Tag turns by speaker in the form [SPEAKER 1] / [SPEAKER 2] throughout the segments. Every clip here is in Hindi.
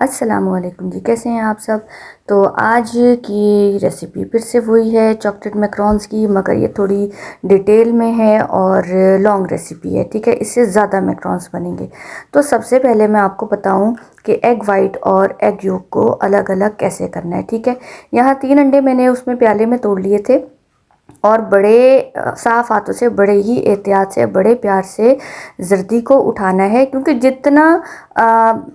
[SPEAKER 1] अस्सलामुअलैकुम जी, कैसे हैं आप सब। तो आज की रेसिपी फिर से वही है चॉकलेट मैकरॉन्स की, मगर ये थोड़ी डिटेल में है और लॉन्ग रेसिपी है। ठीक है, इससे ज़्यादा मैकरॉन्स बनेंगे। तो सबसे पहले मैं आपको बताऊं कि एग वाइट और एग योक को अलग अलग कैसे करना है। ठीक है, यहाँ 3 अंडे मैंने उसमें प्याले में तोड़ लिए थे और बड़े साफ हाथों से, बड़े ही एहतियात से, बड़े प्यार से जर्दी को उठाना है, क्योंकि जितना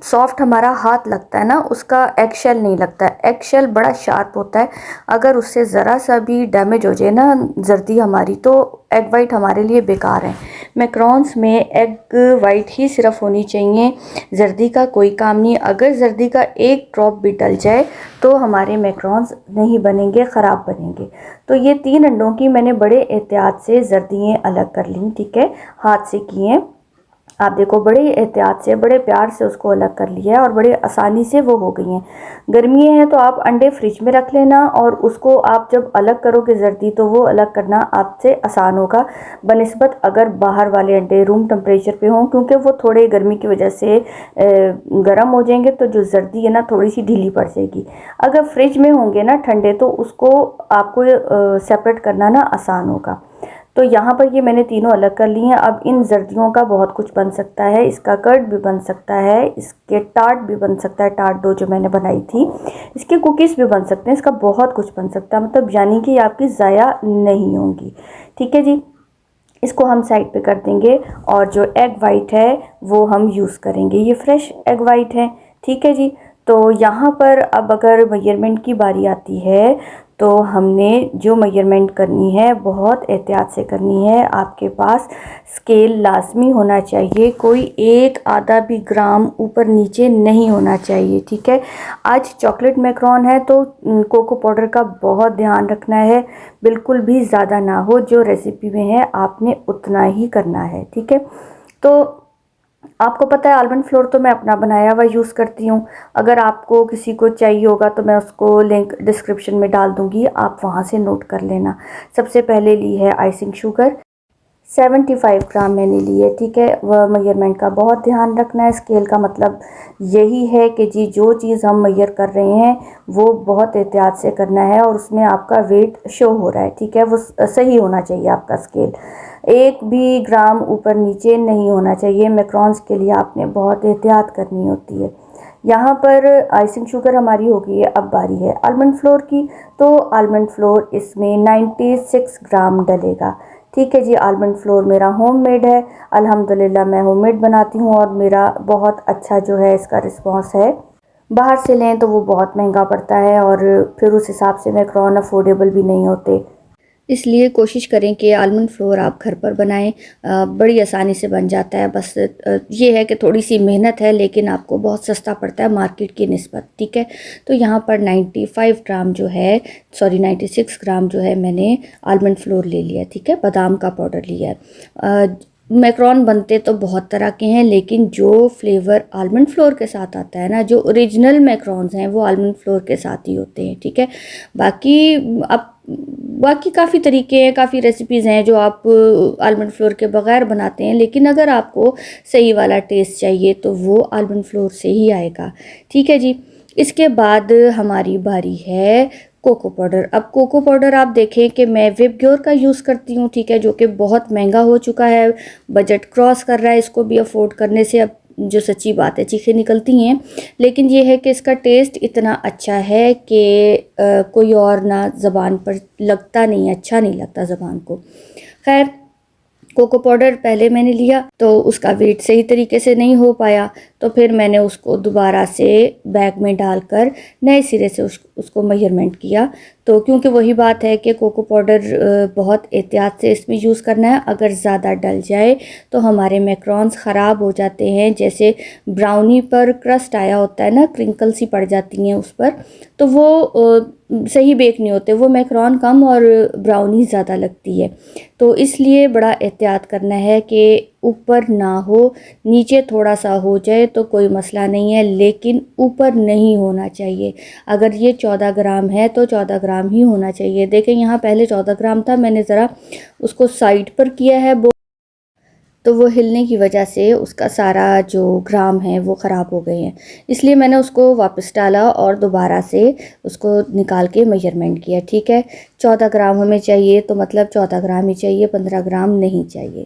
[SPEAKER 1] सॉफ्ट हमारा हाथ लगता है ना, उसका एग शेल नहीं लगता है। एग शेल बड़ा शार्प होता है, अगर उससे ज़रा सा भी डैमेज हो जाए ना जर्दी हमारी, तो एग वाइट हमारे लिए बेकार है। मैकरॉन्स में एग वाइट ही सिर्फ होनी चाहिए, जर्दी का कोई काम नहीं। अगर जर्दी का एक ड्रॉप भी डल जाए तो हमारे मैकरॉन्स नहीं बनेंगे, ख़राब बनेंगे। तो ये 3 अंडों की मैंने बड़े एहतियात से जर्दियाँ अलग कर ली। ठीक है, हाथ से किए, आप देखो, बड़े एहतियात से, बड़े प्यार से उसको अलग कर लिया है और बड़े आसानी से वो हो गई हैं। गर्मियाँ हैं तो आप अंडे फ्रिज में रख लेना, और उसको आप जब अलग करोगे जर्दी, तो वो अलग करना आपसे आसान होगा बनिस्बत अगर बाहर वाले अंडे रूम टेम्परेचर पे हों, क्योंकि वो थोड़े गर्मी की वजह से गर्म हो जाएंगे, तो जो जर्दी है ना थोड़ी सी ढीली पड़ जाएगी। अगर फ्रिज में होंगे ना ठंडे, तो उसको आपको सेपरेट करना ना आसान होगा। तो यहाँ पर ये मैंने तीनों अलग कर ली हैं। अब इन जर्दियों का बहुत कुछ बन सकता है, इसका कर्ड भी बन सकता है, इसके टार्ट भी बन सकता है, टार्ट डो जो मैंने बनाई थी, इसके कुकीज़ भी बन सकते हैं, इसका बहुत कुछ बन सकता है, मतलब यानी कि आपकी ज़ाया नहीं होंगी। ठीक है जी, इसको हम साइड पे कर देंगे, और जो एग वाइट है वो हम यूज़ करेंगे। ये फ्रेश एग वाइट है। ठीक है जी, तो यहाँ पर अब अगर मेजरमेंट की बारी आती है, तो हमने जो मेजरमेंट करनी है बहुत एहतियात से करनी है। आपके पास स्केल लाजमी होना चाहिए, कोई एक आधा भी ग्राम ऊपर नीचे नहीं होना चाहिए। ठीक है, आज चॉकलेट मैकरॉन है तो कोको पाउडर का बहुत ध्यान रखना है, बिल्कुल भी ज़्यादा ना हो, जो रेसिपी में है आपने उतना ही करना है। ठीक है, तो आपको पता है आलमंड फ्लोर तो मैं अपना बनाया हुआ यूज़ करती हूँ। अगर आपको किसी को चाहिए होगा तो मैं उसको लिंक डिस्क्रिप्शन में डाल दूँगी, आप वहाँ से नोट कर लेना। सबसे पहले ली है आइसिंग शुगर, 75 ग्राम मैंने लिए। ठीक है, वह मेजरमेंट का बहुत ध्यान रखना है। स्केल का मतलब यही है कि जी जो चीज़ हम मेजर कर रहे हैं वो बहुत एहतियात से करना है, और उसमें आपका वेट शो हो रहा है। ठीक है, वो सही होना चाहिए आपका स्केल, एक भी ग्राम ऊपर नीचे नहीं होना चाहिए। मैकरॉन्स के लिए आपने बहुत एहतियात करनी होती है। यहाँ पर आइसिंग शुगर हमारी हो गई है, अब बारी है आलमंड फ्लोर की। तो आलमंड फ्लोर इसमें 96 ग्राम डलेगा। ठीक है जी, आलमंड फ्लोर मेरा होममेड है, अल्हम्दुलिल्लाह मैं होममेड बनाती हूँ, और मेरा बहुत अच्छा जो है इसका रिस्पांस है। बाहर से लें तो वो बहुत महंगा पड़ता है, और फिर उस हिसाब से मैकरॉन अफोर्डेबल भी नहीं होते। इसलिए कोशिश करें कि आलमंड फ्लोर आप घर पर बनाएं, बड़ी आसानी से बन जाता है। बस ये है कि थोड़ी सी मेहनत है, लेकिन आपको बहुत सस्ता पड़ता है मार्केट की निस्बत। ठीक है, तो यहाँ पर 95 ग्राम जो है, सॉरी 96 ग्राम जो है मैंने आलमंड फ्लोर ले लिया। ठीक है, बादाम का पाउडर लिया है। मैकरॉन बनते तो बहुत तरह के हैं, लेकिन जो फ्लेवर आलमंड फ्लोर के साथ आता है ना, जो ओरिजिनल मैकरॉन्स हैं वो आलमंड फ्लोर के साथ ही होते हैं। ठीक है, बाकी अब बाकी काफ़ी तरीके हैं, काफ़ी रेसिपीज़ हैं जो आप आलमंड फ्लोर के बगैर बनाते हैं, लेकिन अगर आपको सही वाला टेस्ट चाहिए तो वो आलमंड फ्लोर से ही आएगा। ठीक है जी, इसके बाद हमारी बारी है कोको पाउडर। अब कोको पाउडर आप देखें कि मैं विपग्योर का यूज़ करती हूँ। ठीक है, जो कि बहुत महंगा हो चुका है, बजट क्रॉस कर रहा है, इसको भी अफोर्ड करने से अब जो सच्ची बात है चीखें निकलती हैं। लेकिन ये है कि इसका टेस्ट इतना अच्छा है कि कोई और ना ज़बान पर लगता नहीं, अच्छा नहीं लगता ज़बान को। खैर, कोको पाउडर पहले मैंने लिया तो उसका वेट सही तरीके से नहीं हो पाया, तो फिर मैंने उसको दोबारा से बैग में डालकर नए सिरे से उसको मेजरमेंट किया। तो क्योंकि वही बात है कि कोको पाउडर बहुत एहतियात से इसमें यूज़ करना है, अगर ज़्यादा डल जाए तो हमारे मैकरॉन्स ख़राब हो जाते हैं। जैसे ब्राउनी पर क्रस्ट आया होता है ना, क्रिंकल सी पड़ जाती हैं उस पर, तो वो सही बेक नहीं होते, वो मैकरॉन कम और ब्राउनी ज़्यादा लगती है। तो इसलिए बड़ा एहतियात करना है कि ऊपर ना हो, नीचे थोड़ा सा हो जाए तो कोई मसला नहीं है, लेकिन ऊपर नहीं होना चाहिए। अगर ये 14 ग्राम है तो 14 ग्राम ही होना चाहिए। देखें, यहाँ पहले 14 ग्राम था, मैंने ज़रा उसको साइड पर किया है। तो वो हिलने की वजह से उसका सारा जो ग्राम है वो ख़राब हो गए हैं। इसलिए मैंने उसको वापस डाला और दोबारा से उसको निकाल के मेजरमेंट किया। ठीक है, 14 ग्राम हमें चाहिए तो मतलब 14 ग्राम ही चाहिए, 15 ग्राम नहीं चाहिए।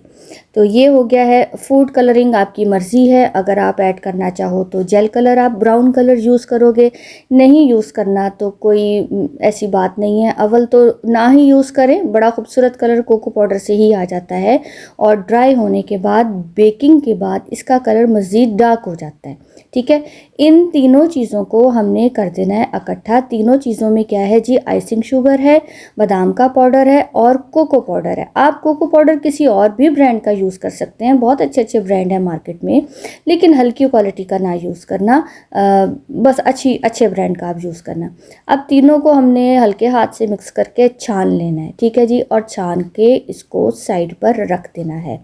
[SPEAKER 1] तो ये हो गया है। फूड कलरिंग आपकी मर्ज़ी है, अगर आप ऐड करना चाहो तो जेल कलर आप ब्राउन कलर यूज़ करोगे, नहीं यूज़ करना तो कोई ऐसी बात नहीं है। अव्वल तो ना ही यूज़ करें, बड़ा खूबसूरत कलर कोको पाउडर से ही आ जाता है और ड्राई होने के बाद, बेकिंग के बाद इसका कलर मज़ीद डार्क हो जाता है। ठीक है, इन तीनों चीज़ों को हमने कर देना है इकट्ठा। तीनों चीज़ों में क्या है जी, आइसिंग शुगर है, बादाम का पाउडर है और कोको पाउडर है। आप कोको पाउडर किसी और भी ब्रांड का यूज़ कर सकते हैं, बहुत अच्छे अच्छे ब्रांड है मार्केट में, लेकिन हल्की क्वालिटी का ना यूज़ करना, बस अच्छे ब्रांड का आप यूज़ करना। अब तीनों को हमने हल्के हाथ से मिक्स करके छान लेना है। ठीक है जी, और छान के इसको साइड पर रख देना है।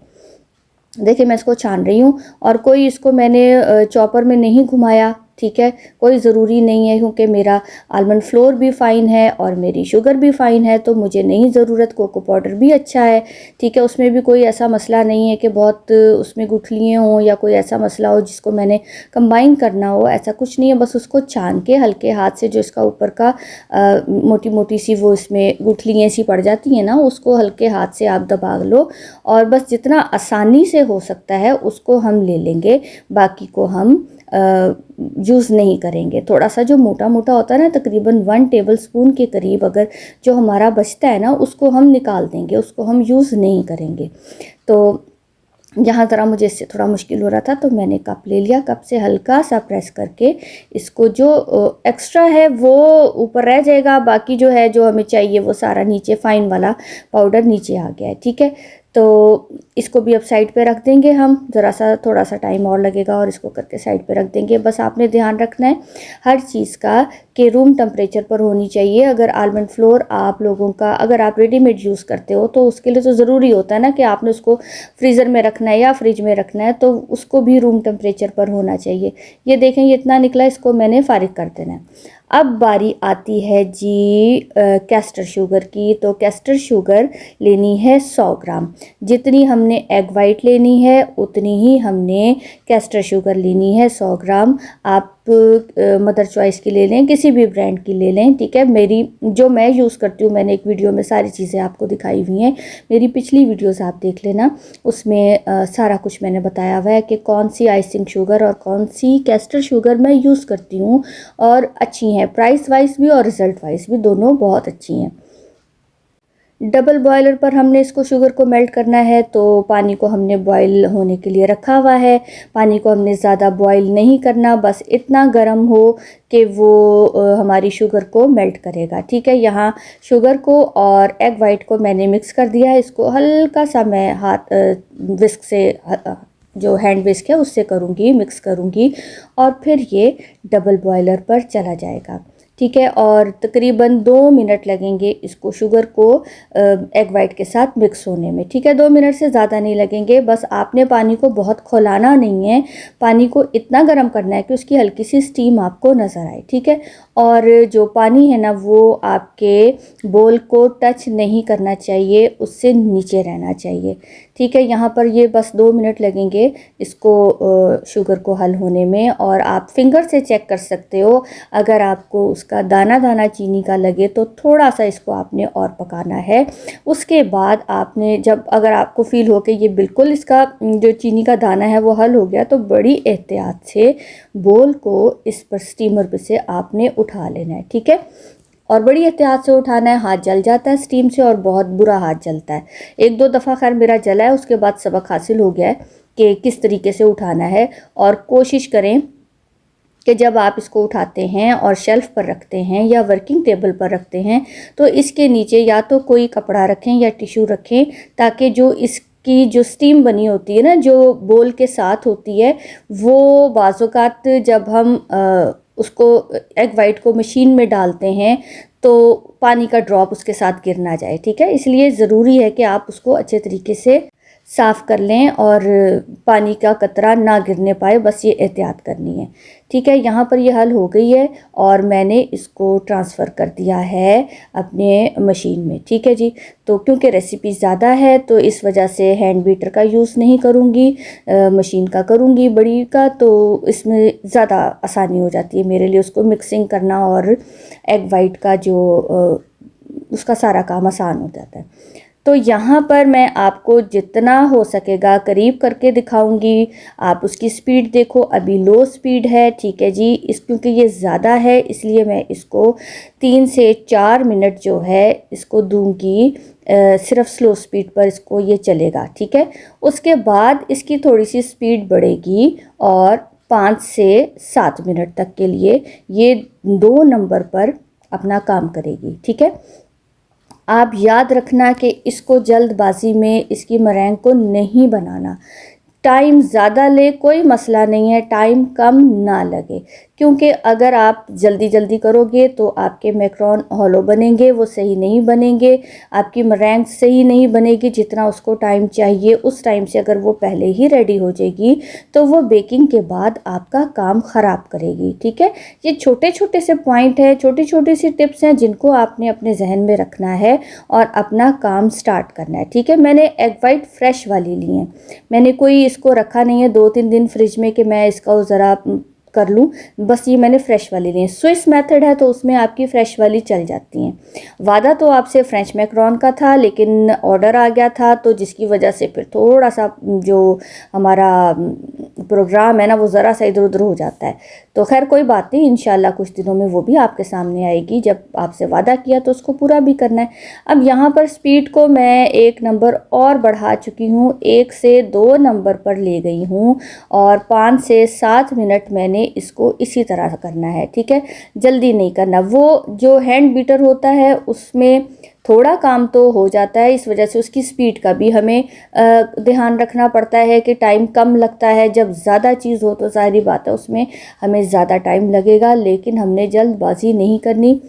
[SPEAKER 1] देखिए मैं इसको छान रही हूँ और कोई इसको मैंने चॉपर में नहीं घुमाया। ठीक है, कोई ज़रूरी नहीं है, क्योंकि मेरा आलमंड फ्लोर भी फ़ाइन है और मेरी शुगर भी फ़ाइन है, तो मुझे नहीं ज़रूरत। कोको पाउडर भी अच्छा है। ठीक है, उसमें भी कोई ऐसा मसला नहीं है कि बहुत उसमें गुठलियाँ हों या कोई ऐसा मसला हो जिसको मैंने कंबाइन करना हो, ऐसा कुछ नहीं है। बस उसको छान के हल्के हाथ से, जो इसका ऊपर का मोटी मोटी सी वो इसमें गुठलियाँ सी पड़ जाती हैं ना, उसको हल्के हाथ से आप दबा लो और बस जितना आसानी से हो सकता है उसको हम ले लेंगे, बाकी को हम यूज़ नहीं करेंगे। थोड़ा सा जो मोटा मोटा होता है ना, तकरीबन 1 टेबलस्पून के करीब अगर जो हमारा बचता है ना, उसको हम निकाल देंगे, उसको हम यूज़ नहीं करेंगे। तो यहाँ ज़रा मुझे इससे थोड़ा मुश्किल हो रहा था, तो मैंने कप ले लिया। कप से हल्का सा प्रेस करके इसको, जो एक्स्ट्रा है वो ऊपर रह जाएगा, बाकी जो है जो हमें चाहिए वो सारा नीचे, फाइन वाला पाउडर नीचे आ गया है। ठीक है, तो इसको भी अब साइड पे रख देंगे हम। ज़रा सा थोड़ा सा टाइम और लगेगा और इसको करके साइड पे रख देंगे। बस आपने ध्यान रखना है हर चीज़ का कि रूम टेम्परेचर पर होनी चाहिए। अगर आलमंड फ्लोर आप लोगों का, अगर आप रेडीमेड यूज़ करते हो तो उसके लिए तो ज़रूरी होता है ना कि आपने उसको फ्रीज़र में रखना है या फ्रिज में रखना है, तो उसको भी रूम टेम्परेचर पर होना चाहिए। ये देखें, ये इतना निकला, इसको मैंने फ़ारिग कर देना है। अब बारी आती है जी कैस्टर शुगर की। तो कैस्टर शुगर लेनी है 100 ग्राम। जितनी हमने एग वाइट लेनी है उतनी ही हमने कैस्टर शुगर लेनी है, 100 ग्राम। आप मदर चॉइस की ले लें, किसी भी ब्रांड की ले लें। ठीक है, मेरी जो मैं यूज़ करती हूँ, मैंने एक वीडियो में सारी चीज़ें आपको दिखाई हुई हैं, मेरी पिछली वीडियोस आप देख लेना, उसमें सारा कुछ मैंने बताया हुआ है कि कौन सी आइसिंग शुगर और कौन सी कैस्टर शुगर मैं यूज़ करती हूँ, और अच्छी हैं प्राइस वाइज भी और रिज़ल्ट वाइज भी, दोनों बहुत अच्छी हैं। डबल बॉयलर पर हमने इसको शुगर को मेल्ट करना है, तो पानी को हमने बॉयल होने के लिए रखा हुआ है। पानी को हमने ज़्यादा बॉयल नहीं करना, बस इतना गर्म हो कि वो हमारी शुगर को मेल्ट करेगा। ठीक है, यहाँ शुगर को और एग वाइट को मैंने मिक्स कर दिया है। इसको हल्का सा मैं हाथ विस्क से, जो हैंड विस्क है उससे करूँगी, मिक्स करूँगी और फिर ये डबल बॉयलर पर चला जाएगा। ठीक है, और तकरीबन 2 मिनट लगेंगे इसको शुगर को एग वाइट के साथ मिक्स होने में। ठीक है, 2 मिनट से ज़्यादा नहीं लगेंगे। बस आपने पानी को बहुत खौलाना नहीं है, पानी को इतना गर्म करना है कि उसकी हल्की सी स्टीम आपको नज़र आए। ठीक है, और जो पानी है ना वो आपके बोल को टच नहीं करना चाहिए, उससे नीचे रहना चाहिए। ठीक है, यहाँ पर ये बस 2 मिनट लगेंगे इसको शुगर को हल होने में, और आप फिंगर से चेक कर सकते हो। अगर आपको उसका दाना दाना चीनी का लगे तो थोड़ा सा इसको आपने और पकाना है। उसके बाद आपने जब, अगर आपको फ़ील हो कि ये बिल्कुल इसका जो चीनी का दाना है वो हल हो गया, तो बड़ी एहतियात से बोल को इस पर स्टीमर पे से आपने उठा लेना है। ठीक है, और बड़ी एहतियात से उठाना है, हाथ जल जाता है स्टीम से और बहुत बुरा हाथ जलता है। 1-2 दफ़ा खैर मेरा जला है, उसके बाद सबक हासिल हो गया है कि किस तरीके से उठाना है। और कोशिश करें कि जब आप इसको उठाते हैं और शेल्फ़ पर रखते हैं या वर्किंग टेबल पर रखते हैं, तो इसके नीचे या तो कोई कपड़ा रखें या टिश्यू रखें, ताकि जो इसकी जो स्टीम बनी होती है ना, जो बोल के साथ होती है, वो बाज़-औक़ात जब हम उसको एग वाइट को मशीन में डालते हैं तो पानी का ड्रॉप उसके साथ गिर ना जाए। ठीक है, इसलिए ज़रूरी है कि आप उसको अच्छे तरीके से साफ़ कर लें और पानी का कतरा ना गिरने पाए, बस ये एहतियात करनी है। ठीक है, यहाँ पर ये हल हो गई है और मैंने इसको ट्रांसफ़र कर दिया है अपने मशीन में। ठीक है जी, तो क्योंकि रेसिपी ज़्यादा है तो इस वजह से हैंड बीटर का यूज़ नहीं करूँगी, मशीन का करूँगी बड़ी का, तो इसमें ज़्यादा आसानी हो जाती है मेरे लिए उसको मिक्सिंग करना और एग वाइट का जो उसका सारा काम आसान हो जाता है। तो यहाँ पर मैं आपको जितना हो सकेगा करीब करके दिखाऊंगी। आप उसकी स्पीड देखो, अभी लो स्पीड है। ठीक है जी, इस क्योंकि ये ज़्यादा है इसलिए मैं इसको 3 से 4 मिनट जो है इसको दूंगी सिर्फ स्लो स्पीड पर, इसको ये चलेगा। ठीक है, उसके बाद इसकी थोड़ी सी स्पीड बढ़ेगी और 5 से 7 मिनट तक के लिए ये 2 नंबर पर अपना काम करेगी। ठीक है, आप याद रखना कि इसको जल्दबाजी में इसकी मरैंग को नहीं बनाना। टाइम ज़्यादा ले कोई मसला नहीं है, टाइम कम ना लगे, क्योंकि अगर आप जल्दी जल्दी करोगे तो आपके मैक्रोन हॉलो बनेंगे, वो सही नहीं बनेंगे। आपकी मरैंग सही नहीं बनेगी जितना उसको टाइम चाहिए। उस टाइम से अगर वो पहले ही रेडी हो जाएगी तो वो बेकिंग के बाद आपका काम ख़राब करेगी। ठीक है, ये छोटे छोटे से पॉइंट है, छोटी छोटी सी टिप्स हैं जिनको आपने अपने जहन में रखना है और अपना काम स्टार्ट करना है। ठीक है, मैंने एग वाइट फ्रेश वाली ली है, मैंने कोई इसको रखा नहीं है 2-3 दिन फ्रिज में कि मैं इसका ज़रा कर लूँ, बस ये मैंने फ़्रेश वाली ली है। स्विस मेथड है तो उसमें आपकी फ़्रेश वाली चल जाती हैं। वादा तो आपसे फ्रेंच मैक्रोन का था लेकिन ऑर्डर आ गया था, तो जिसकी वजह से फिर थोड़ा सा जो हमारा प्रोग्राम है ना वो ज़रा सा इधर उधर हो जाता है। तो खैर कोई बात नहीं, इंशाल्लाह कुछ दिनों में वो भी आपके सामने आएगी। जब आपसे वादा किया तो उसको पूरा भी करना है। अब यहाँ पर स्पीड को मैं 1 नंबर और बढ़ा चुकी हूँ, 1 से 2 नंबर पर ले गई हूँ और 5 से 7 मिनट मैंने इसको इसी तरह करना है। ठीक है, जल्दी नहीं करना। वो जो हैंड बीटर होता है उसमें थोड़ा काम तो हो जाता है, इस वजह से उसकी स्पीड का भी हमें ध्यान रखना पड़ता है कि टाइम कम लगता है। जब ज़्यादा चीज़ हो तो सारी बात है उसमें हमें ज़्यादा टाइम लगेगा, लेकिन हमने जल्दबाजी नहीं करनी।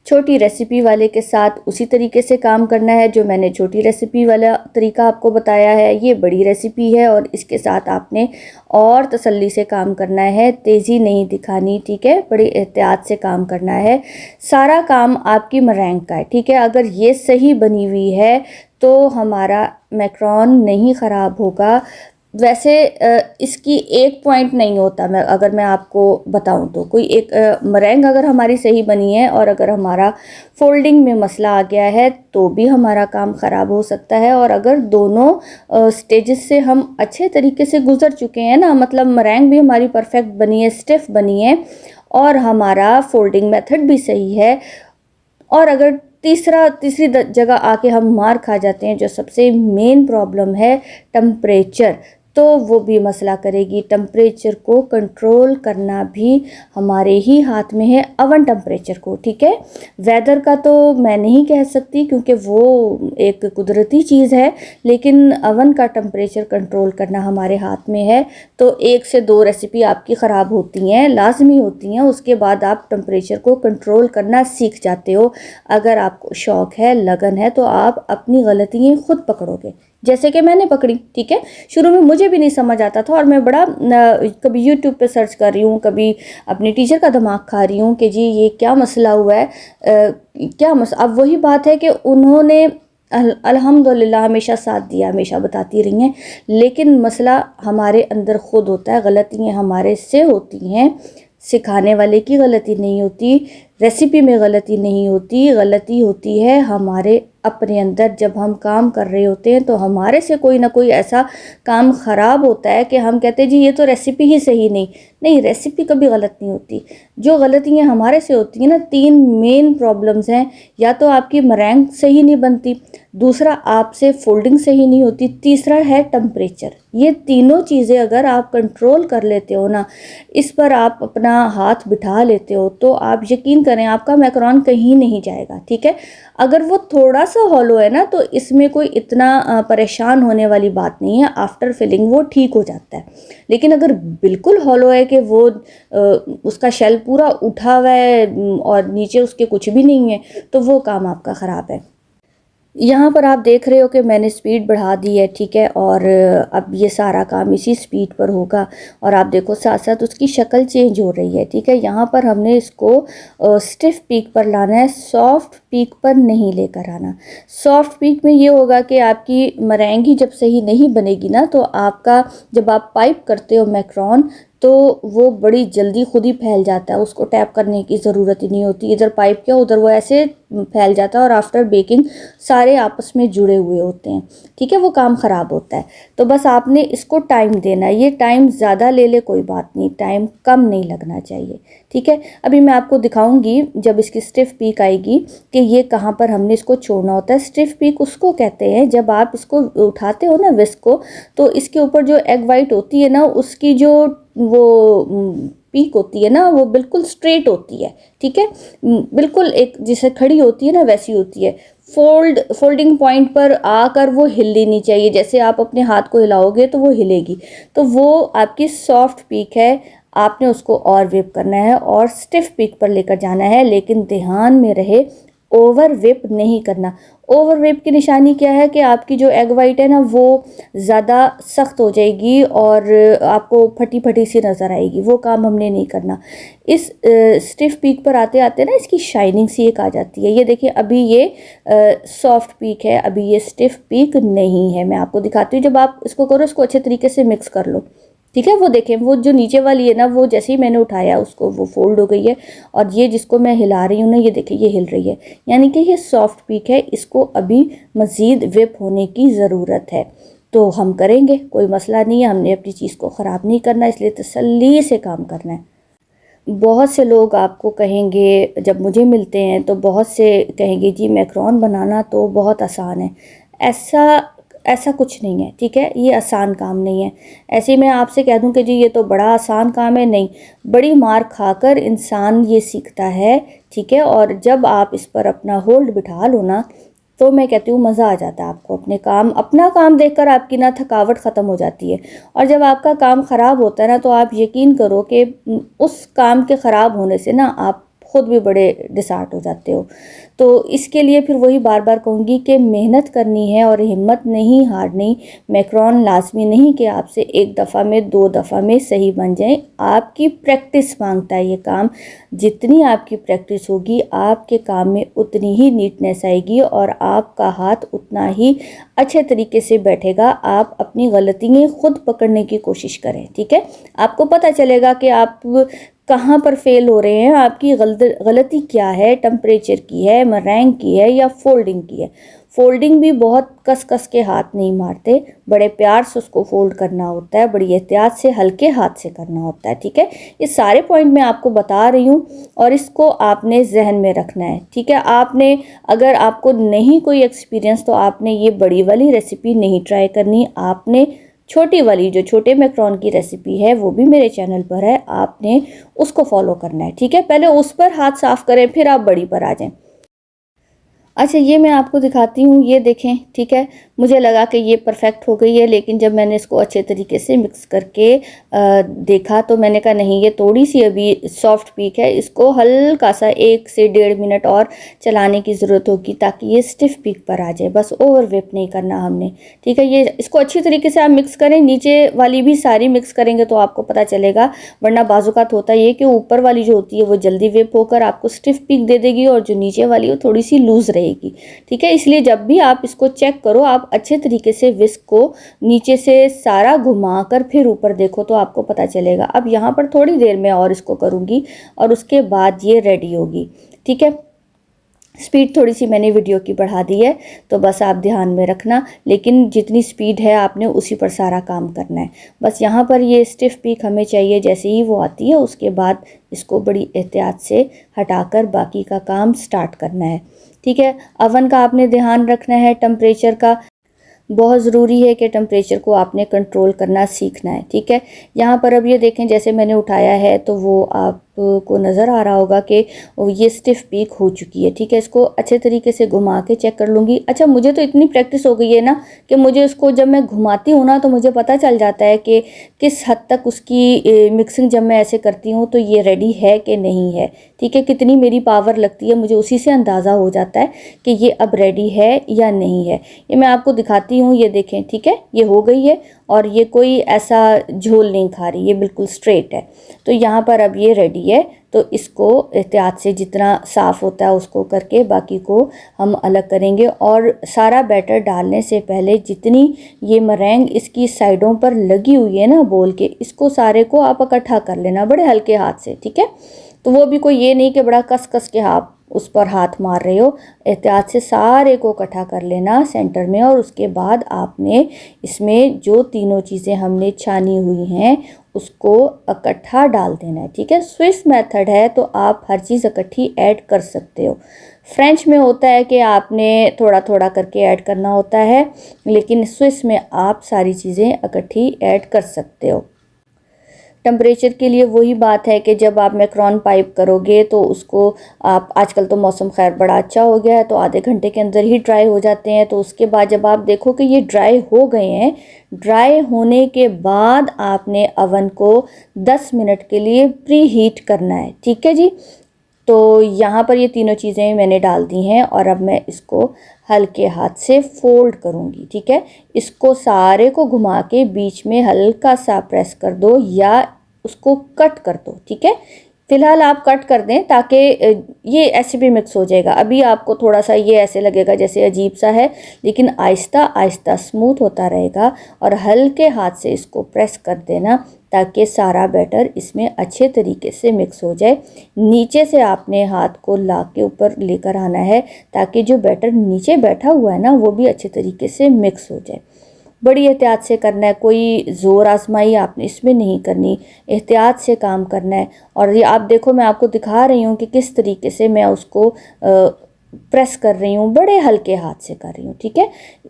[SPEAKER 1] छोटी रेसिपी वाले के साथ उसी तरीके से काम करना है जो मैंने छोटी रेसिपी वाला तरीका आपको बताया है। ये बड़ी रेसिपी है और इसके साथ आपने और तसल्ली से काम करना है, तेज़ी नहीं दिखानी। ठीक है, बड़ी एहतियात से काम करना है। सारा काम आपकी मरैंग का है। ठीक है, अगर ये सही बनी हुई है तो हमारा मैक्रोन नहीं ख़राब होगा। वैसे इसकी एक पॉइंट नहीं होता, मैं आपको बताऊं तो कोई एक मरैंग अगर हमारी सही बनी है और अगर हमारा फोल्डिंग में मसला आ गया है तो भी हमारा काम ख़राब हो सकता है। और अगर दोनों स्टेजेस से हम अच्छे तरीके से गुजर चुके हैं ना, मतलब मरैंग भी हमारी परफेक्ट बनी है, स्टिफ बनी है और हमारा फोल्डिंग मेथड भी सही है, और अगर तीसरी जगह आके हम मार खा जाते हैं, जो सबसे मेन प्रॉब्लम है टेम्परेचर, तो वो भी मसला करेगी। टेम्परेचर को कंट्रोल करना भी हमारे ही हाथ में है, अवन टेम्परेचर को। ठीक है, वेदर का तो मैं नहीं कह सकती क्योंकि वो एक कुदरती चीज़ है, लेकिन अवन का टेम्परेचर कंट्रोल करना हमारे हाथ में है। तो 1 से 2 रेसिपी आपकी ख़राब होती हैं, लाजमी होती हैं, उसके बाद आप टेम्परेचर को कंट्रोल करना सीख जाते हो। अगर आपको शौक़ है, लगन है, तो आप अपनी गलतियाँ खुद पकड़ोगे, जैसे कि मैंने पकड़ी। ठीक है, शुरू में मुझे भी नहीं समझ आता था और मैं बड़ा कभी यूट्यूब पे सर्च कर रही हूँ, कभी अपने टीचर का दिमाग खा रही हूँ कि जी ये क्या मसला हुआ है, अब वही बात है कि उन्होंने अल्हम्दुलिल्लाह हमेशा साथ दिया, हमेशा बताती रही हैं, लेकिन मसला हमारे अंदर खुद होता है। गलतियाँ हमारे से होती हैं, सिखाने वाले की गलती नहीं होती, रेसिपी में गलती नहीं होती, गलती होती है हमारे अपने अंदर। जब हम काम कर रहे होते हैं तो हमारे से कोई ना कोई ऐसा काम ख़राब होता है कि हम कहते हैं जी ये तो रेसिपी ही सही नहीं, रेसिपी कभी गलत नहीं होती। जो गलतियाँ हमारे से होती हैं ना, 3 मेन प्रॉब्लम्स हैं। या तो आपकी मरैंग सही नहीं बनती, दूसरा आपसे फोल्डिंग सही नहीं होती, तीसरा है टेम्परेचर। ये तीनों चीज़ें अगर आप कंट्रोल कर लेते हो ना, इस पर आप अपना हाथ बिठा लेते हो, तो आप यकीन करें आपका मैक्रोन कहीं नहीं जाएगा। ठीक है, अगर वो थोड़ा सा हॉलो है ना तो इसमें कोई इतना परेशान होने वाली बात नहीं है, आफ्टर फिलिंग वो ठीक हो जाता है। लेकिन अगर बिल्कुल हॉलो है कि वो उसका शेल पूरा उठा हुआ है और नीचे उसके कुछ भी नहीं है, तो वो काम आपका ख़राब है। यहाँ पर आप देख रहे हो कि मैंने स्पीड बढ़ा दी है, ठीक है, और अब ये सारा काम इसी स्पीड पर होगा। और आप देखो साथ साथ उसकी शक्ल चेंज हो रही है, ठीक है। यहाँ पर हमने इसको स्टिफ पीक पर लाना है, सॉफ्ट पीक पर नहीं लेकर आना। सॉफ्ट पीक में ये होगा कि आपकी मरैंगी जब सही नहीं बनेगी ना, तो आपका जब आप पाइप करते हो मैक्रोन, तो वो बड़ी जल्दी खुद ही फैल जाता है, उसको टैप करने की ज़रूरत ही नहीं होती। इधर पाइप क्या उधर वो ऐसे फैल जाता है, और आफ्टर बेकिंग सारे आपस में जुड़े हुए होते हैं, ठीक है, वो काम ख़राब होता है। तो बस आपने इसको टाइम देना है, ये टाइम ज़्यादा ले ले कोई बात नहीं, टाइम कम नहीं लगना चाहिए, ठीक है। अभी मैं आपको दिखाऊंगी जब इसकी स्टिफ पीक आएगी कि ये कहाँ पर हमने इसको छोड़ना होता है। स्टिफ पीक उसको कहते हैं जब आप इसको उठाते हो ना विस्क को, तो इसके ऊपर जो एग वाइट होती है ना, उसकी जो वो पीक होती है ना, वो बिल्कुल स्ट्रेट होती है, ठीक है, बिल्कुल एक जैसे खड़ी होती है ना वैसी होती है। फोल्डिंग पॉइंट पर आकर वो हिलनी नहीं चाहिए, जैसे आप अपने हाथ को हिलाओगे तो वो हिलेगी, तो वो आपकी सॉफ्ट पीक है। आपने उसको और विप करना है और स्टिफ पीक पर लेकर जाना है, लेकिन ध्यान में रहे ओवर विप नहीं करना। ओवर विप की निशानी क्या है कि आपकी जो एग वाइट है ना, वो ज़्यादा सख्त हो जाएगी और आपको फटी फटी सी नज़र आएगी, वो काम हमने नहीं करना। इस स्टिफ पीक पर आते आते ना इसकी शाइनिंग सी एक आ जाती है। ये देखिए अभी ये सॉफ्ट पीक है, अभी ये स्टिफ पीक नहीं है। मैं आपको दिखाती हूँ, जब आप इसको करो, इसको अच्छे तरीके से मिक्स कर लो, ठीक है। वो देखें, वो जो नीचे वाली है ना, वो जैसे ही मैंने उठाया उसको वो फोल्ड हो गई है, और ये जिसको मैं हिला रही हूँ ना, ये देखिए ये हिल रही है, यानी कि ये सॉफ्ट पीक है। इसको अभी मज़ीद विप होने की ज़रूरत है, तो हम करेंगे, कोई मसला नहीं है। हमने अपनी चीज़ को ख़राब नहीं करना, इसलिए तसल्ली से काम करना है। बहुत से लोग आपको कहेंगे, जब मुझे मिलते हैं तो बहुत से कहेंगे जी मैक्रोन बनाना तो बहुत आसान है। ऐसा ऐसा कुछ नहीं है, ठीक है, ये आसान काम नहीं है। ऐसे मैं आपसे कह दूं कि जी ये तो बड़ा आसान काम है, नहीं, बड़ी मार खाकर इंसान ये सीखता है, ठीक है। और जब आप इस पर अपना होल्ड बिठा लो ना, तो मैं कहती हूँ मज़ा आ जाता है आपको। अपना काम देखकर आपकी ना थकावट ख़त्म हो जाती है। और जब आपका काम ख़राब होता है ना, तो आप यकीन करो कि उस काम के ख़राब होने से ना आप खुद भी बड़े डिसहार्ट हो जाते हो। तो इसके लिए फिर वही बार बार कहूँगी कि मेहनत करनी है और हिम्मत नहीं हारनी। मैक्रोन लाजमी नहीं कि आपसे एक दफ़ा में 2 दफ़ा में सही बन जाए, आपकी प्रैक्टिस मांगता है ये काम। जितनी आपकी प्रैक्टिस होगी, आपके काम में उतनी ही नीटनेस आएगी और आपका हाथ उतना ही अच्छे तरीके से बैठेगा। आप अपनी गलतियाँ खुद पकड़ने की कोशिश करें, ठीक है। आपको पता चलेगा कि आप कहाँ पर फेल हो रहे हैं, आपकी गलती क्या है, टेम्परेचर की है, मरैंग की है, या फोल्डिंग की है। फोल्डिंग भी बहुत कस कस के हाथ नहीं मारते, बड़े प्यार से उसको फोल्ड करना होता है, बड़ी एहतियात से, हल्के हाथ से करना होता है, ठीक है। ये सारे पॉइंट मैं आपको बता रही हूँ और इसको आपने जहन में रखना है, ठीक है। आपने, अगर आपको नहीं कोई एक्सपीरियंस, तो आपने ये बड़ी वाली रेसिपी नहीं ट्राई करनी। आपने छोटी वाली, जो छोटे मैक्रोन की रेसिपी है, वो भी मेरे चैनल पर है, आपने उसको फॉलो करना है, ठीक है। पहले उस पर हाथ साफ करें, फिर आप बड़ी पर आ जाएं। अच्छा, ये मैं आपको दिखाती हूँ, ये देखें, ठीक है। मुझे लगा कि ये परफेक्ट हो गई है, लेकिन जब मैंने इसको अच्छे तरीके से मिक्स करके देखा, तो मैंने कहा नहीं, ये थोड़ी सी अभी सॉफ्ट पीक है, इसको हल्का सा 1 से 1.5 मिनट और चलाने की ज़रूरत होगी, ताकि ये स्टिफ पीक पर आ जाए। बस ओवर विप नहीं करना हमने, ठीक है। ये इसको अच्छी तरीके से आप मिक्स करें, नीचे वाली भी सारी मिक्स करेंगे तो आपको पता चलेगा। वरना बाजुकात होता ये कि ऊपर वाली जो होती है वो जल्दी विप होकर आपको स्टिफ पीक दे देगी, और जो नीचे वाली है वो थोड़ी सी लूज़ रहेगी, ठीक है। इसलिए जब भी आप इसको चेक करो, आप अच्छे तरीके से विस्क को नीचे से सारा घुमाकर फिर ऊपर देखो, तो आपको पता चलेगा। अब यहाँ पर थोड़ी देर में और इसको करूँगी और उसके बाद ये रेडी होगी, ठीक है। स्पीड थोड़ी सी मैंने वीडियो की बढ़ा दी है, तो बस आप ध्यान में रखना, लेकिन जितनी स्पीड है आपने उसी पर सारा काम करना है। बस यहाँ पर ये स्टिफ पीक हमें चाहिए, जैसे ही वो आती है उसके बाद इसको बड़ी एहतियात से हटाकर बाकी का काम स्टार्ट करना है, ठीक है। अवन का आपने ध्यान रखना है, टेम्परेचर का बहुत ज़रूरी है कि टेम्परेचर को आपने कंट्रोल करना सीखना है, ठीक है। यहाँ पर अब ये देखें, जैसे मैंने उठाया है तो वो आप को नज़र आ रहा होगा कि ये स्टिफ पीक हो चुकी है। ठीक है, इसको अच्छे तरीके से घुमा के चेक कर लूँगी। अच्छा, मुझे तो इतनी प्रैक्टिस हो गई है ना कि मुझे उसको जब मैं घुमाती हूँ ना तो मुझे पता चल जाता है कि किस हद तक उसकी मिक्सिंग जब मैं ऐसे करती हूँ तो ये रेडी है कि नहीं है। ठीक है, कितनी मेरी पावर लगती है मुझे उसी से अंदाज़ा हो जाता है कि ये अब रेडी है या नहीं है। ये मैं आपको दिखाती हूँ, ये देखें। ठीक है, ये हो गई है और ये कोई ऐसा झोल नहीं खा रही, ये बिल्कुल स्ट्रेट है। तो यहाँ पर अब ये रेडी है। तो इसको एहतियात से जितना साफ़ होता है उसको करके बाकी को हम अलग करेंगे। और सारा बैटर डालने से पहले जितनी ये मरैंग इसकी साइडों पर लगी हुई है ना बोल के, इसको सारे को आप इकट्ठा कर लेना बड़े हल्के हाथ से। ठीक है, तो वो भी कोई ये नहीं कि बड़ा कस कस के आप उस पर हाथ मार रहे हो, एहतियात से सारे को इकट्ठा कर लेना सेंटर में। और उसके बाद आपने इसमें जो तीनों चीज़ें हमने छानी हुई हैं उसको इकट्ठा डाल देना है। ठीक है, स्विस मेथड है तो आप हर चीज़ इकट्ठी ऐड कर सकते हो। फ्रेंच में होता है कि आपने थोड़ा थोड़ा करके ऐड करना होता है, लेकिन स्विस में आप सारी चीज़ें इकट्ठी ऐड कर सकते हो। टेम्परेचर के लिए वही बात है कि जब आप मैक्रोन पाइप करोगे तो उसको आप, आजकल तो मौसम खैर बड़ा अच्छा हो गया है तो आधे घंटे के अंदर ही ड्राई हो जाते हैं। तो उसके बाद जब आप देखो कि ये ड्राई हो गए हैं, ड्राई होने के बाद आपने अवन को 10 मिनट के लिए प्री हीट करना है। ठीक है जी, तो यहाँ पर ये तीनों चीज़ें मैंने डाल दी हैं और अब मैं इसको हल्के हाथ से फोल्ड करूँगी। ठीक है, इसको सारे को घुमा के बीच में हल्का सा प्रेस कर दो या उसको कट कर दो। ठीक है, फ़िलहाल आप कट कर दें ताकि ये ऐसे भी मिक्स हो जाएगा। अभी आपको थोड़ा सा ये ऐसे लगेगा जैसे अजीब सा है, लेकिन आहिस्ता आहिस्ता स्मूथ होता रहेगा। और हल्के हाथ से इसको प्रेस कर देना ताकि सारा बैटर इसमें अच्छे तरीके से मिक्स हो जाए। नीचे से आपने हाथ को ला के ऊपर लेकर आना है ताकि जो बैटर नीचे बैठा हुआ है ना वो भी अच्छे तरीके से मिक्स हो जाए। बड़ी एहतियात से करना है, कोई ज़ोर आजमाई आपने इसमें नहीं करनी, एहतियात से काम करना है। और ये आप देखो, मैं आपको दिखा रही हूँ कि किस तरीके से मैं उसको प्रेस कर रही हूँ, बड़े हल्के हाथ से कर रही हूँ। ठीक है,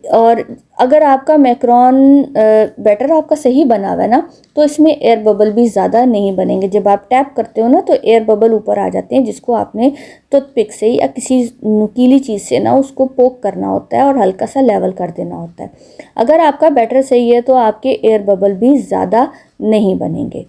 [SPEAKER 1] और अगर आपका मैक्रोन बैटर आपका सही बना हुआ है ना तो इसमें एयर बबल भी ज़्यादा नहीं बनेंगे। जब आप टैप करते हो ना तो एयर बबल ऊपर आ जाते हैं, जिसको आपने टूथपिक से या किसी नुकीली चीज़ से ना उसको पोक करना होता है और हल्का सा लेवल कर देना होता है। अगर आपका बैटर सही है तो आपके एयर बबल भी ज़्यादा नहीं बनेंगे।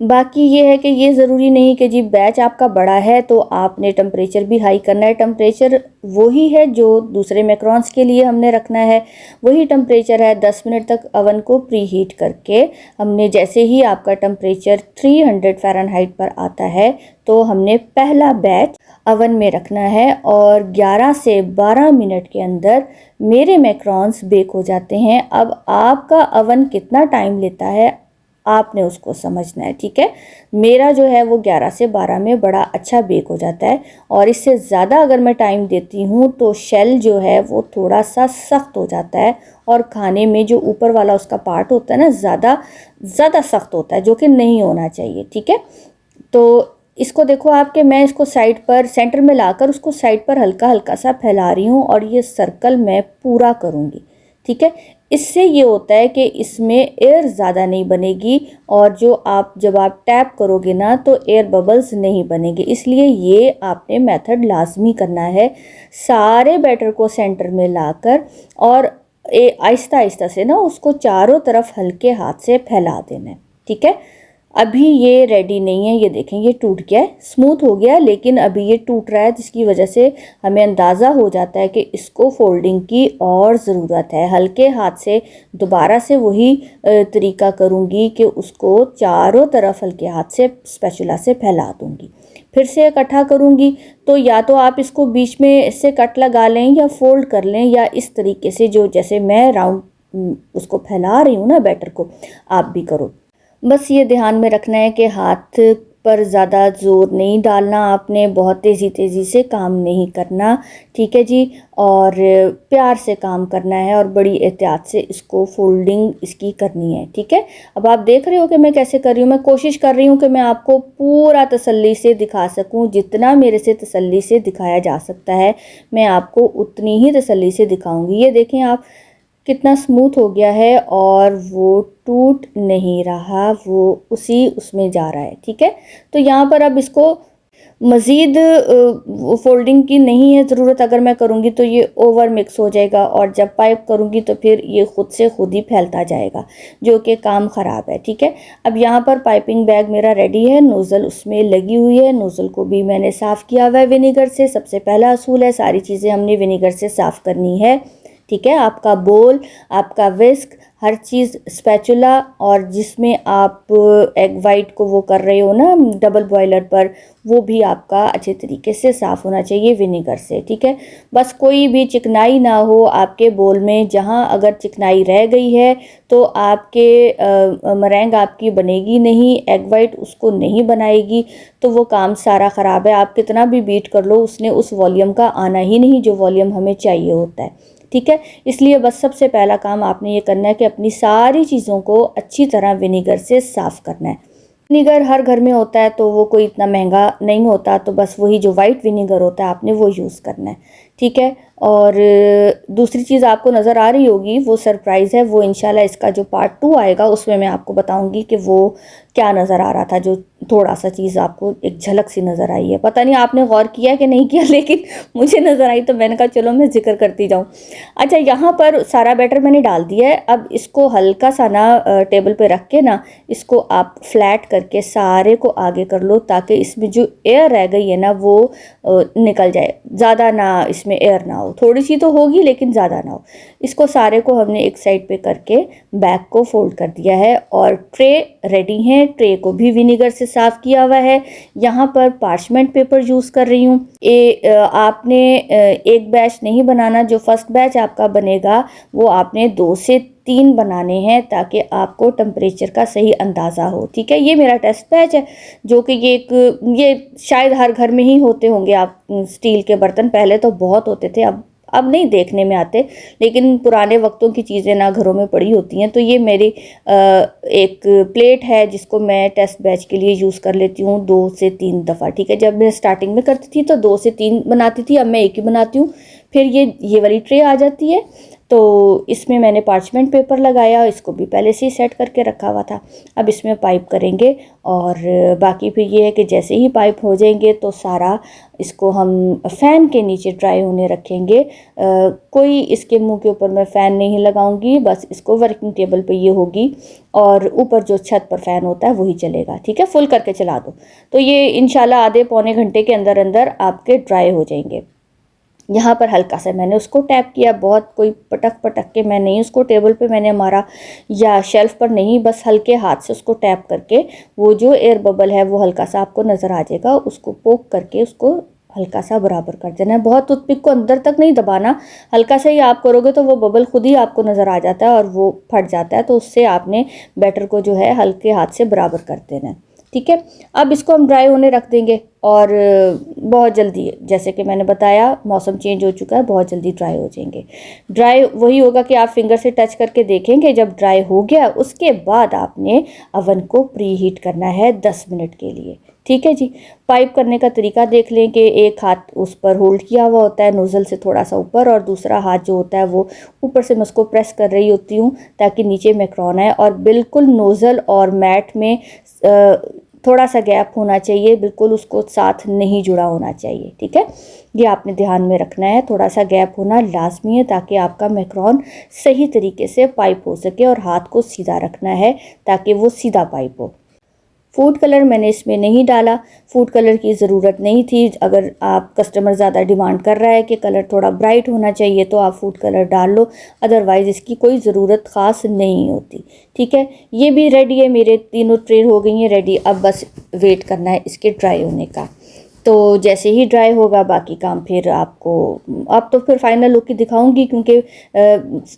[SPEAKER 1] बाकी ये है कि ये ज़रूरी नहीं कि जी बैच आपका बड़ा है तो आपने टेम्परेचर भी हाई करना है। टेम्परेचर वही है जो दूसरे मैक्रोन्स के लिए हमने रखना है, वही टेम्परेचर है। 10 मिनट तक अवन को प्री हीट करके हमने, जैसे ही आपका टेम्परेचर 300 फ़ारेनहाइट पर आता है तो हमने पहला बैच अवन में रखना है और 11 से 12 मिनट के अंदर मेरे मैक्रोन्स बेक हो जाते हैं। अब आपका अवन कितना टाइम लेता है आपने उसको समझना है। ठीक है, मेरा जो है वो 11 से 12 में बड़ा अच्छा बेक हो जाता है। और इससे ज़्यादा अगर मैं टाइम देती हूँ तो शेल जो है वो थोड़ा सा सख्त हो जाता है और खाने में जो ऊपर वाला उसका पार्ट होता है ना ज़्यादा सख्त होता है, जो कि नहीं होना चाहिए। ठीक है, तो इसको देखो आपके, मैं इसको साइड पर सेंटर में लाकर उसको साइड पर हल्का हल्का सा फैला रही हूँ और ये सर्कल मैं पूरा करूँगी। ठीक है, इससे ये होता है कि इसमें एयर ज़्यादा नहीं बनेगी और जब आप टैप करोगे ना तो एयर बबल्स नहीं बनेंगे। इसलिए ये आपने मेथड लाजमी करना है, सारे बैटर को सेंटर में लाकर और आहिस्ता आहिस्ता से ना उसको चारों तरफ हल्के हाथ से फैला देना है। ठीक है, अभी ये रेडी नहीं है, ये देखें ये टूट गया है, स्मूथ हो गया, लेकिन अभी ये टूट रहा है जिसकी वजह से हमें अंदाज़ा हो जाता है कि इसको फोल्डिंग की और ज़रूरत है। हल्के हाथ से दोबारा से वही तरीका करूँगी कि उसको चारों तरफ हल्के हाथ से स्पैचुला से फैला दूँगी, फिर से इकट्ठा करूँगी। तो या तो आप इसको बीच में से कट लगा लें या फोल्ड कर लें, या इस तरीके से जो जैसे मैं राउंड उसको फैला रही हूँ ना बैटर को, आप भी करो। बस ये ध्यान में रखना है कि हाथ पर ज़्यादा ज़ोर नहीं डालना, आपने बहुत तेज़ी से काम नहीं करना। ठीक है जी, और प्यार से काम करना है और बड़ी एहतियात से इसको फोल्डिंग इसकी करनी है। ठीक है, अब आप देख रहे हो कि मैं कैसे कर रही हूँ। मैं कोशिश कर रही हूँ कि मैं आपको पूरा तसल्ली से दिखा सकूँ, जितना मेरे से तसल्ली से दिखाया जा सकता है मैं आपको उतनी ही तसल्ली से दिखाऊँगी। ये देखें आप कितना स्मूथ हो गया है और वो टूट नहीं रहा, वो उसमें जा रहा है। ठीक है, तो यहाँ पर अब इसको मज़ीद फोल्डिंग की नहीं है ज़रूरत। अगर मैं करूँगी तो ये ओवर मिक्स हो जाएगा और जब पाइप करूँगी तो फिर ये खुद से खुद ही फैलता जाएगा, जो कि काम ख़राब है। ठीक है, अब यहाँ पर पाइपिंग बैग मेरा रेडी है, नोज़ल उसमें लगी हुई है। नोज़ल को भी मैंने साफ़ किया हुआ है विनेगर से। सबसे पहला असूल है, सारी चीज़ें हमने विनेगर से साफ़ करनी है। ठीक है, आपका बोल, आपका विस्क, हर चीज़, स्पैचुला, और जिसमें आप एग वाइट को वो कर रहे हो ना डबल बॉयलर पर, वो भी आपका अच्छे तरीके से साफ़ होना चाहिए विनेगर से। ठीक है, बस कोई भी चिकनाई ना हो आपके बोल में। जहाँ अगर चिकनाई रह गई है तो आपके मरैंग आपकी बनेगी नहीं, एग वाइट उसको नहीं बनाएगी, तो वो काम सारा ख़राब है। आप कितना भी बीट कर लो, उसने उस वॉल्यूम का आना ही नहीं जो वॉल्यूम हमें चाहिए होता है। ठीक है, इसलिए बस सबसे पहला काम आपने ये करना है कि अपनी सारी चीज़ों को अच्छी तरह विनेगर से साफ़ करना है। विनेगर हर घर में होता है, तो वो कोई इतना महंगा नहीं होता, तो बस वही जो वाइट विनेगर होता है आपने वो यूज़ करना है। ठीक है, और दूसरी चीज़ आपको नज़र आ रही होगी, वो सरप्राइज़ है। वो इंशाल्लाह इसका जो पार्ट 2 आएगा उसमें मैं आपको बताऊंगी कि वो क्या नज़र आ रहा था, जो थोड़ा सा चीज़ आपको एक झलक सी नज़र आई है। पता नहीं आपने गौर किया कि नहीं किया, लेकिन मुझे नज़र आई तो मैंने कहा चलो मैं जिक्र करती जाऊँ। अच्छा, यहाँ पर सारा बैटर मैंने डाल दिया है। अब इसको हल्का सा ना टेबल पे रख के ना इसको आप फ्लैट करके सारे को आगे कर लो, ताकि इसमें जो एयर रह गई है ना वो निकल जाए। ज़्यादा ना इसमें एयर ना हो, थोड़ी सी तो होगी लेकिन ज़्यादा ना हो। इसको सारे को हमने एक साइड पे करके बैग को फोल्ड कर दिया है और ट्रे रेडी है। ट्रे को भी विनेगर से साफ़ किया हुआ है। यहाँ पर पार्चमेंट पेपर यूज़ कर रही हूँ। आपने एक बैच नहीं बनाना, जो फर्स्ट बैच आपका बनेगा वो आपने 2 से 3 बनाने हैं, ताकि आपको टेम्परेचर का सही अंदाज़ा हो। ठीक है, ये मेरा टेस्ट बैच है, जो कि ये शायद हर घर में ही होते होंगे। आप स्टील के बर्तन पहले तो बहुत होते थे, अब नहीं देखने में आते, लेकिन पुराने वक्तों की चीज़ें ना घरों में पड़ी होती हैं। तो ये मेरी एक प्लेट है जिसको मैं टेस्ट बैच के लिए यूज़ कर लेती हूँ 2 से 3 दफ़ा। ठीक है, जब मैं स्टार्टिंग में करती थी तो 2 से 3 बनाती थी, अब मैं एक ही बनाती हूँ। फिर ये वाली ट्रे आ जाती है, तो इसमें मैंने पार्चमेंट पेपर लगाया, इसको भी पहले से ही सेट करके रखा हुआ था। अब इसमें पाइप करेंगे, और बाकी फिर ये है कि जैसे ही पाइप हो जाएंगे तो सारा इसको हम फ़ैन के नीचे ड्राई होने रखेंगे। कोई इसके मुंह के ऊपर मैं फ़ैन नहीं लगाऊंगी, बस इसको वर्किंग टेबल पे ये होगी, और ऊपर जो छत पर फ़ैन होता है वही चलेगा। ठीक है, फुल करके चला दो, तो ये इंशाल्लाह आधे पौने घंटे के अंदर अंदर आपके ड्राई हो जाएंगे। यहाँ पर हल्का सा मैंने उसको टैप किया, बहुत कोई पटक पटक के मैं नहीं उसको टेबल पे मैंने मारा या शेल्फ पर नहीं, बस हल्के हाथ से उसको टैप करके वो जो एयर बबल है वो हल्का सा आपको नज़र आ जाएगा, उसको पोक करके उसको हल्का सा बराबर कर देना है। बहुत टूथपिक को अंदर तक नहीं दबाना, हल्का सा ही आप करोगे तो वो बबल खुद ही आपको नज़र आ जाता है और वो फट जाता है। तो उससे आपने बैटर को जो है हल्के हाथ से बराबर कर देना है। ठीक है, अब इसको हम ड्राई होने रख देंगे, और बहुत जल्दी, जैसे कि मैंने बताया मौसम चेंज हो चुका है, बहुत जल्दी ड्राई हो जाएंगे। ड्राई वही होगा कि आप फिंगर से टच करके देखेंगे। जब ड्राई हो गया उसके बाद आपने अवन को प्री हीट करना है 10 मिनट के लिए। ठीक है जी, पाइप करने का तरीका देख लें कि एक हाथ उस पर होल्ड किया हुआ होता है नोज़ल से थोड़ा सा ऊपर, और दूसरा हाथ जो होता है वो ऊपर से मैं उसको प्रेस कर रही होती हूँ ताकि नीचे मैक्रोन आए, और बिल्कुल नोज़ल और मैट में थोड़ा सा गैप होना चाहिए, बिल्कुल उसको साथ नहीं जुड़ा होना चाहिए। ठीक है, ये आपने ध्यान में रखना है, थोड़ा सा गैप होना लाजमी है ताकि आपका मैक्रोन सही तरीके से पाइप हो सके, और हाथ को सीधा रखना है ताकि वो सीधा पाइप हो। फूड कलर मैंने इसमें नहीं डाला, फूड कलर की ज़रूरत नहीं थी। अगर आप कस्टमर ज़्यादा डिमांड कर रहा है कि कलर थोड़ा ब्राइट होना चाहिए तो आप फूड कलर डाल लो, अदरवाइज़ इसकी कोई ज़रूरत ख़ास नहीं होती। ठीक है, ये भी रेडी है, मेरे तीनों ट्रे हो गई हैं रेडी। अब बस वेट करना है इसके ड्राई होने का। तो जैसे ही ड्राई होगा बाकी काम फिर आपको, अब तो फिर फाइनल लुक ही दिखाऊंगी, क्योंकि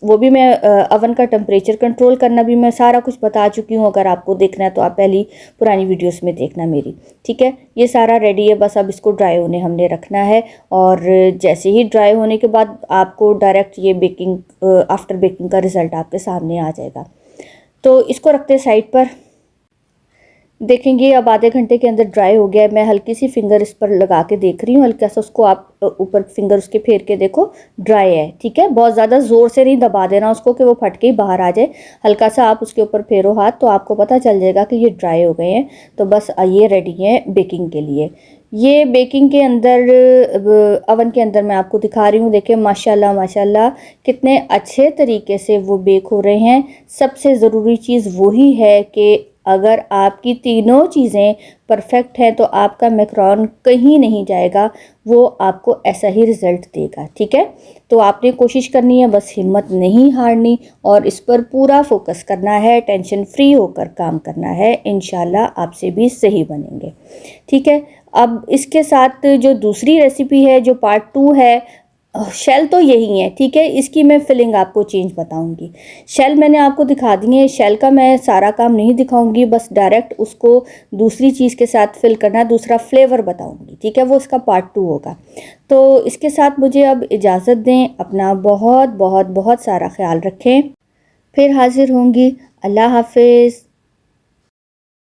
[SPEAKER 1] वो भी मैं अवन का टेम्परेचर कंट्रोल करना भी मैं सारा कुछ बता चुकी हूँ। अगर आपको देखना है तो आप पहली पुरानी वीडियोस में देखना मेरी। ठीक है, ये सारा रेडी है, बस अब इसको ड्राई होने हमने रखना है, और जैसे ही ड्राई होने के बाद आपको डायरेक्ट ये बेकिंग आफ्टर बेकिंग का रिज़ल्ट आपके सामने आ जाएगा। तो इसको रखते साइड पर। देखेंगे अब आधे घंटे के अंदर ड्राई हो गया है। मैं हल्की सी फिंगर इस पर लगा के देख रही हूँ, हल्का सा उसको आप ऊपर फिंगर उसके फेर के देखो ड्राई है, ठीक है। बहुत ज़्यादा ज़ोर से नहीं दबा देना उसको कि वो फट के ही बाहर आ जाए, हल्का सा आप उसके ऊपर फेरो हाथ तो आपको पता चल जाएगा कि ये ड्राई हो गए हैं। तो बस ये रेडी है बेकिंग के लिए। ये बेकिंग के अंदर अवन के अंदर मैं आपको दिखा रही हूँ, देखिए माशाल्लाह माशाल्लाह कितने अच्छे तरीके से वो बेक हो रहे हैं। सबसे ज़रूरी चीज़ वही है कि अगर आपकी तीनों चीज़ें परफेक्ट हैं तो आपका मैकरोन कहीं नहीं जाएगा, वो आपको ऐसा ही रिज़ल्ट देगा, ठीक है। तो आपने कोशिश करनी है, बस हिम्मत नहीं हारनी और इस पर पूरा फोकस करना है, टेंशन फ्री होकर काम करना है, इंशाल्लाह आपसे भी सही बनेंगे, ठीक है। अब इसके साथ जो दूसरी रेसिपी है, जो पार्ट 2 है, शेल तो यही है, ठीक है। इसकी मैं फिलिंग आपको चेंज बताऊंगी। शेल मैंने आपको दिखा दी है, शेल का मैं सारा काम नहीं दिखाऊंगी, बस डायरेक्ट उसको दूसरी चीज़ के साथ फिल करना, दूसरा फ्लेवर बताऊंगी, ठीक है। वो इसका पार्ट 2 होगा। तो इसके साथ मुझे अब इजाज़त दें, अपना बहुत बहुत बहुत सारा ख्याल रखें, फिर हाजिर होंगी। अल्लाह हाफिज़।